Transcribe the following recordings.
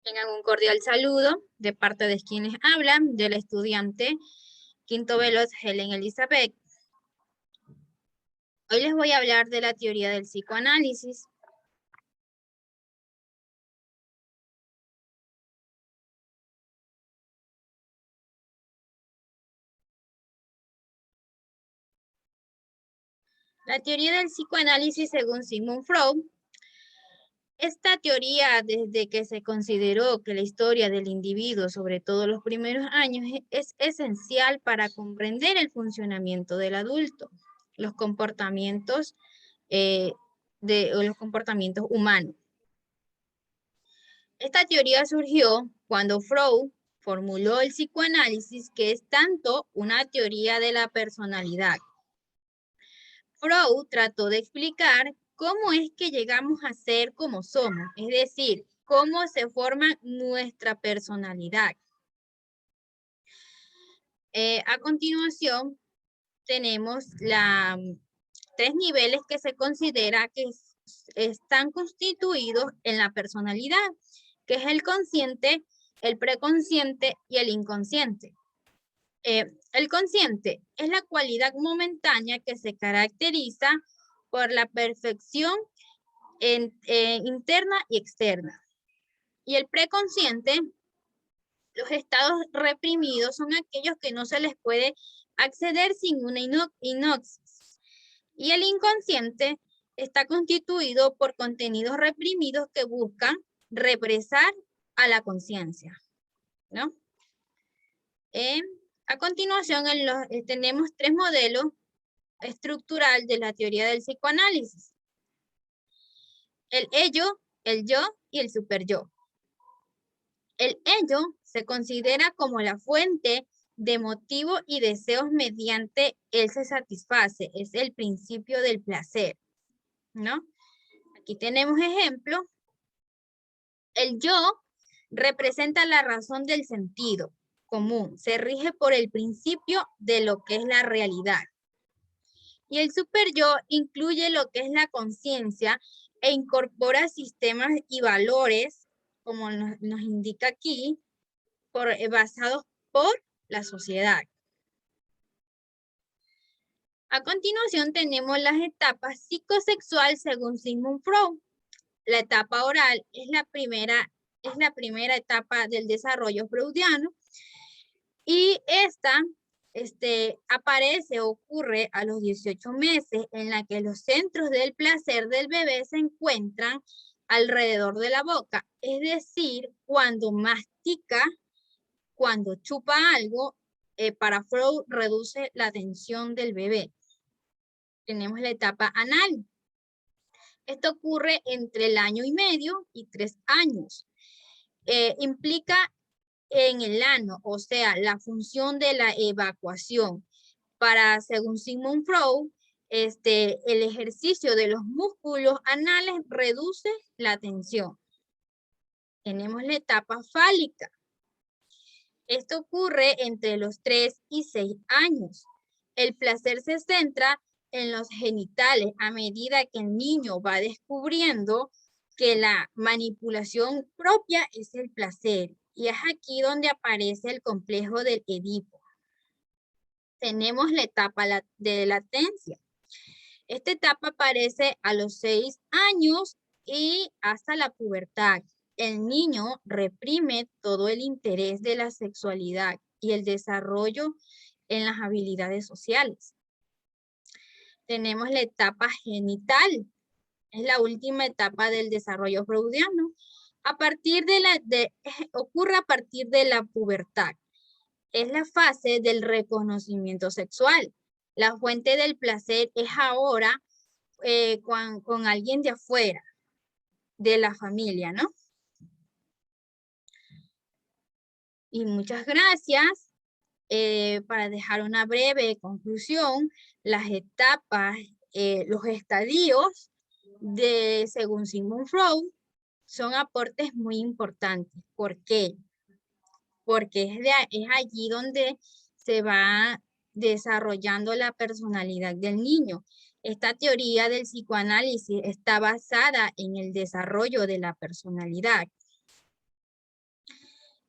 Tengan un cordial saludo de parte de quienes hablan, del estudiante Quinto Veloz Helen Elizabeth. Hoy les voy a hablar de la teoría del psicoanálisis. La teoría del psicoanálisis según Sigmund Freud. Esta teoría, desde que se consideró que la historia del individuo, sobre todo los primeros años, es esencial para comprender el funcionamiento del adulto, los comportamientos, los comportamientos humanos. Esta teoría surgió cuando Freud formuló el psicoanálisis, que es tanto una teoría de la personalidad. Freud trató de explicar cómo es que llegamos a ser como somos, es decir, cómo se forma nuestra personalidad. A continuación, tenemos tres niveles que se considera que están constituidos en la personalidad, que es el consciente, el preconsciente y el inconsciente. El consciente es la cualidad momentánea que se caracteriza por la perfección interna y externa. Y el preconsciente, los estados reprimidos son aquellos que no se les puede acceder sin una hipnosis. Y el inconsciente está constituido por contenidos reprimidos que buscan represar a la conciencia, ¿no? A continuación, tenemos tres modelos estructurales de la teoría del psicoanálisis. El ello, el yo y el superyo. El ello se considera como la fuente de motivos y deseos mediante él se satisface. Es el principio del placer, ¿no? Aquí tenemos ejemplos. El yo representa la razón del sentido común. Se rige por el principio de lo que es la realidad. Y el superyo incluye lo que es la conciencia e incorpora sistemas y valores, como nos indica aquí, basados por la sociedad. A continuación tenemos las etapas psicosexual según Sigmund Freud. La etapa oral es la primera etapa del desarrollo freudiano y esta ocurre a los 18 meses, en la que los centros del placer del bebé se encuentran alrededor de la boca, es decir, cuando mastica, cuando chupa algo, para Freud reduce la tensión del bebé. Tenemos la etapa anal. Esto ocurre entre el año y medio y 3 años. Implica en el ano, o sea, la función de la evacuación. Según Sigmund Freud, el ejercicio de los músculos anales reduce la tensión. Tenemos la etapa fálica. Esto ocurre entre los 3 y 6 años. El placer se centra en los genitales a medida que el niño va descubriendo que la manipulación propia es el placer. Y es aquí donde aparece el complejo del Edipo. Tenemos la etapa de latencia. Esta etapa aparece a los 6 años y hasta la pubertad. El niño reprime todo el interés de la sexualidad y el desarrollo en las habilidades sociales. Tenemos la etapa genital. Es la última etapa del desarrollo freudiano. Ocurre a partir de la pubertad. Es la fase del reconocimiento sexual. La fuente del placer es ahora con alguien de afuera, de la familia, ¿no? Y muchas gracias. Para dejar una breve conclusión, las etapas, los estadios según Sigmund Freud son aportes muy importantes. ¿Por qué? Porque es allí donde se va desarrollando la personalidad del niño. Esta teoría del psicoanálisis está basada en el desarrollo de la personalidad.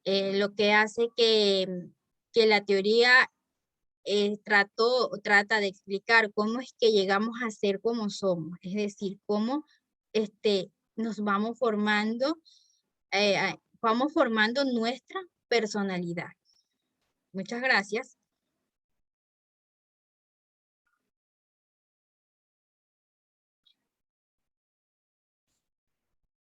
lo que hace que la teoría trata de explicar cómo es que llegamos a ser como somos, es decir, cómo nos vamos formando nuestra personalidad. Muchas gracias.